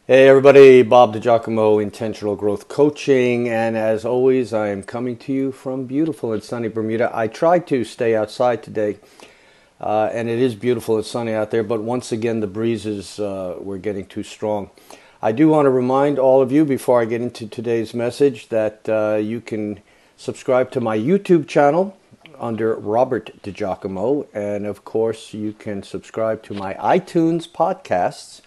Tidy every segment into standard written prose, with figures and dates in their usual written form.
Hey everybody, Bob DiGiacomo, Intentional Growth Coaching, and as always I am coming to you from beautiful and sunny Bermuda. I tried to stay outside today, and it is beautiful and sunny out there, but once again the breezes were getting too strong. I do want to remind all of you before I get into today's message that you can subscribe to my YouTube channel under Robert DiGiacomo, and of course you can subscribe to my iTunes podcasts.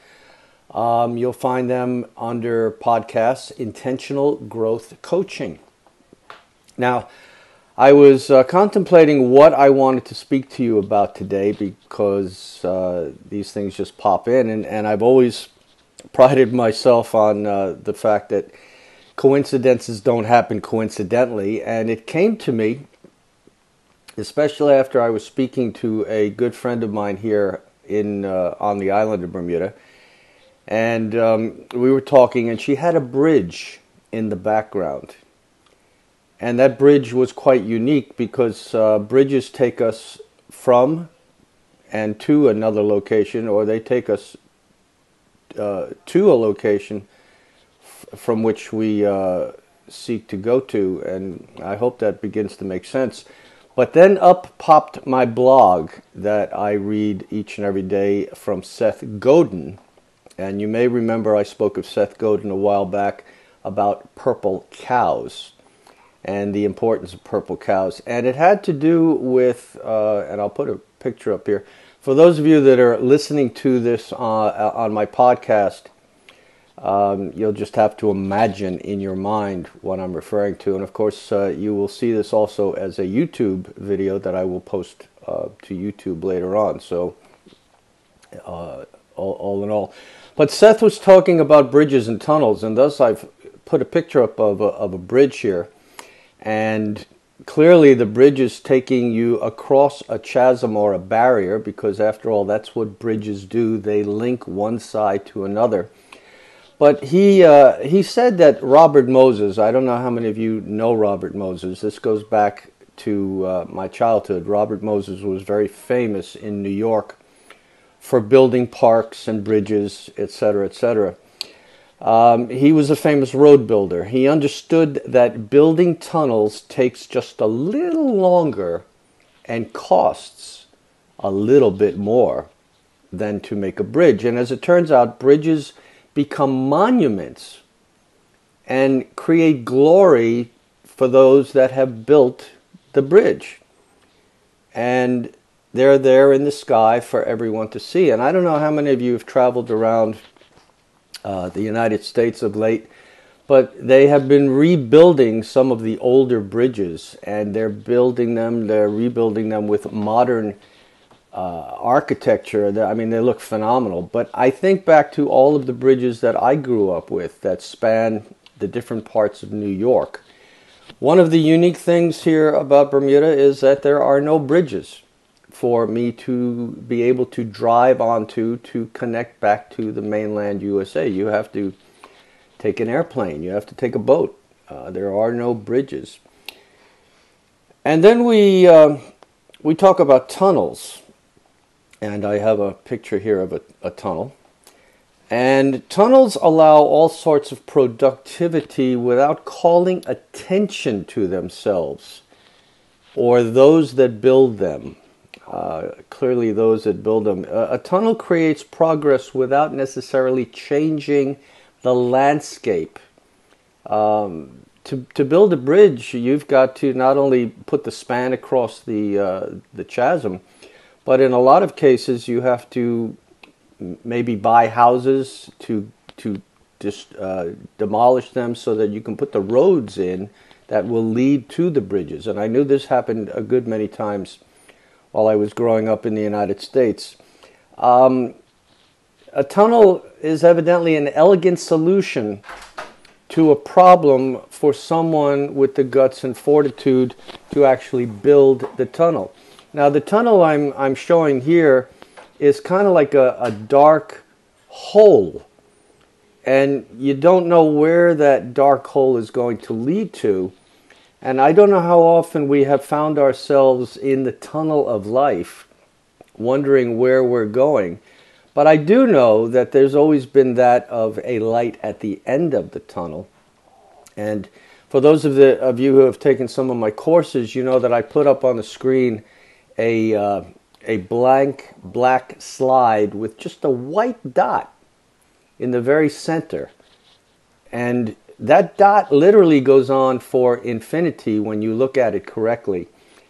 You'll find them under podcasts, Intentional Growth Coaching. Now, I was contemplating what I wanted to speak to you about today because these things just pop in, and I've always prided myself on the fact that coincidences don't happen coincidentally, and it came to me, especially after I was speaking to a good friend of mine here on the island of Bermuda. And we were talking, and she had a bridge in the background. And that bridge was quite unique because bridges take us from and to another location, or they take us to a location from which we seek to go to. And I hope that begins to make sense. But then up popped my blog that I read each and every day from Seth Godin. And you may remember I spoke of Seth Godin a while back about purple cows and the importance of purple cows. And it had to do with, and I'll put a picture up here. For those of you that are listening to this on my podcast, you'll just have to imagine in your mind what I'm referring to. And of course, you will see this also as a YouTube video that I will post to YouTube later on. So, all in all. But Seth was talking about bridges and tunnels, and thus I've put a picture up of a bridge here. And clearly the bridge is taking you across a chasm or a barrier, because after all, that's what bridges do. They link one side to another. But he said that Robert Moses, I don't know how many of you know Robert Moses. This goes back to my childhood. Robert Moses was very famous in New York for building parks and bridges, etc., etc. He was a famous road builder. He understood that building tunnels takes just a little longer and costs a little bit more than to make a bridge. And as it turns out, bridges become monuments and create glory for those that have built the bridge. And they're there in the sky for everyone to see. And I don't know how many of you have traveled around the United States of late, but they have been rebuilding some of the older bridges, and they're rebuilding them with modern architecture. I mean, they look phenomenal. But I think back to all of the bridges that I grew up with that span the different parts of New York. One of the unique things here about Bermuda is that there are no bridges for me to be able to drive onto to connect back to the mainland USA. You have to take an airplane. You have to take a boat. There are no bridges. And then we talk about tunnels. And I have a picture here of a tunnel. And tunnels allow all sorts of productivity without calling attention to themselves or those that build them. Clearly those that build them. A tunnel creates progress without necessarily changing the landscape. To build a bridge, you've got to not only put the span across the chasm, but in a lot of cases you have to maybe buy houses to just demolish them so that you can put the roads in that will lead to the bridges. And I knew this happened a good many times while I was growing up in the United States. A tunnel is evidently an elegant solution to a problem for someone with the guts and fortitude to actually build the tunnel. Now, the tunnel I'm showing here is kind of like a dark hole, and you don't know where that dark hole is going to lead to. And I don't know how often we have found ourselves in the tunnel of life, wondering where we're going. But I do know that there's always been that of a light at the end of the tunnel. And for those of you who have taken some of my courses, you know that I put up on the screen a blank black slide with just a white dot in the very center. And that dot literally goes on for infinity when you look at it correctly.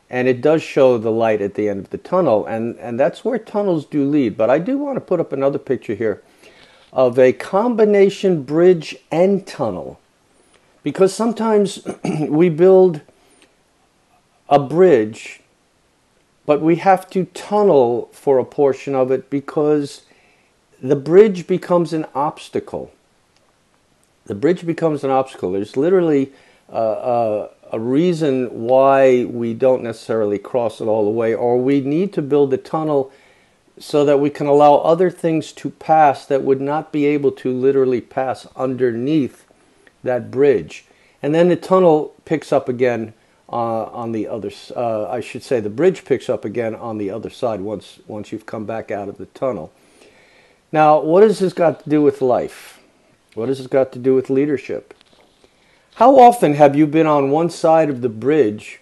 And it does show the light at the end of the tunnel. And that's where tunnels do lead. But I do want to put up another picture here of a combination bridge and tunnel. Because sometimes we build a bridge, but we have to tunnel for a portion of it because the bridge becomes an obstacle. The bridge becomes an obstacle. There's literally a reason why we don't necessarily cross it all the way, or we need to build a tunnel so that we can allow other things to pass that would not be able to literally pass underneath that bridge. And then the tunnel picks up again on the other I should say the bridge picks up again on the other side once you've come back out of the tunnel. Now, what has this got to do with life? What has this got to do with leadership? How often have you been on one side of the bridge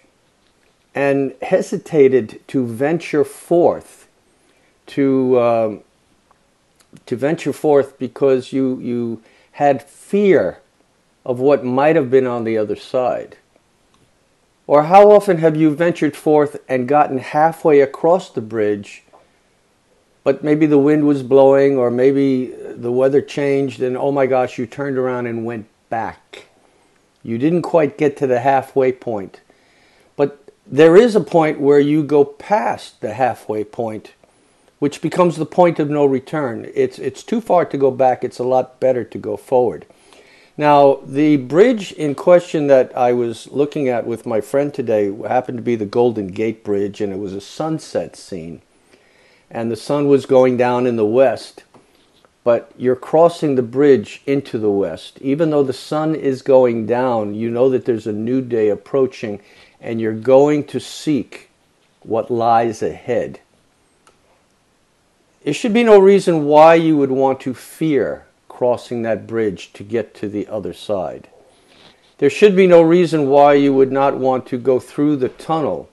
and hesitated to venture forth to venture forth because you had fear of what might have been on the other side? Or how often have you ventured forth and gotten halfway across the bridge, but maybe the wind was blowing or maybe the weather changed and oh my gosh, you turned around and went back. You didn't quite get to the halfway point. But there is a point where you go past the halfway point, which becomes the point of no return. It's too far to go back. It's a lot better to go forward. Now, the bridge in question that I was looking at with my friend today happened to be the Golden Gate Bridge, and it was a sunset scene. And the sun was going down in the west, but you're crossing the bridge into the west. Even though the sun is going down, you know that there's a new day approaching, and you're going to seek what lies ahead. There should be no reason why you would want to fear crossing that bridge to get to the other side. There should be no reason why you would not want to go through the tunnel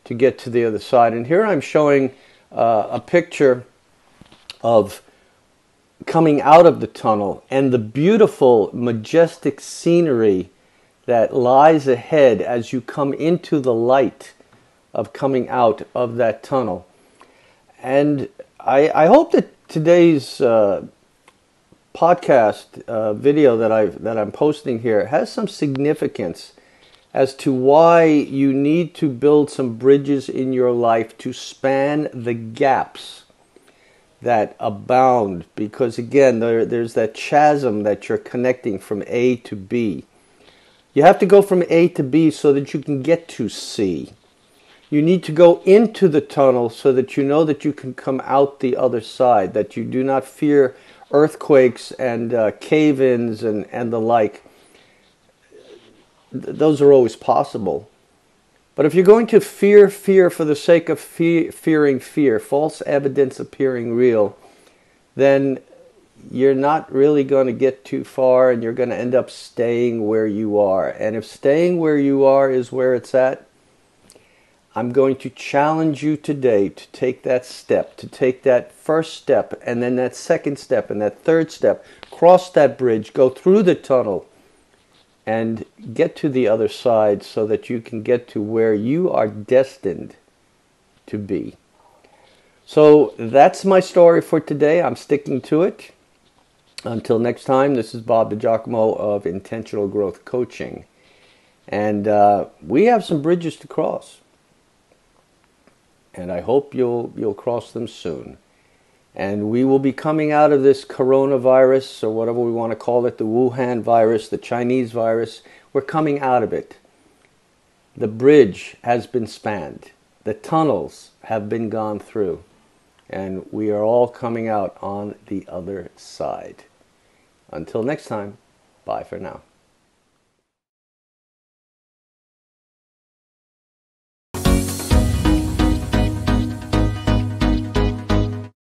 to get to the other side. And here I'm showing a picture of coming out of the tunnel and the beautiful, majestic scenery that lies ahead as you come into the light of coming out of that tunnel. And I hope that today's podcast video that I'm posting here has some significance as to why you need to build some bridges in your life to span the gaps that abound, because again there's that chasm that you're connecting from A to B. You have to go from A to B so that you can get to C. You need to go into the tunnel so that you know that you can come out the other side, that you do not fear earthquakes and cave-ins and the like. Those are always possible. But if you're going to fear for the sake of fearing fear, false evidence appearing real, then you're not really going to get too far and you're going to end up staying where you are. And if staying where you are is where it's at, I'm going to challenge you today to take that step, to take that first step, and then that second step, and that third step. Cross that bridge, go through the tunnel, and get to the other side so that you can get to where you are destined to be. So that's my story for today. I'm sticking to it. Until next time, this is Bob DiGiacomo of Intentional Growth Coaching. And we have some bridges to cross. And I hope you'll cross them soon. And we will be coming out of this coronavirus, or whatever we want to call it, the Wuhan virus, the Chinese virus. We're coming out of it. The bridge has been spanned. The tunnels have been gone through. And we are all coming out on the other side. Until next time, bye for now.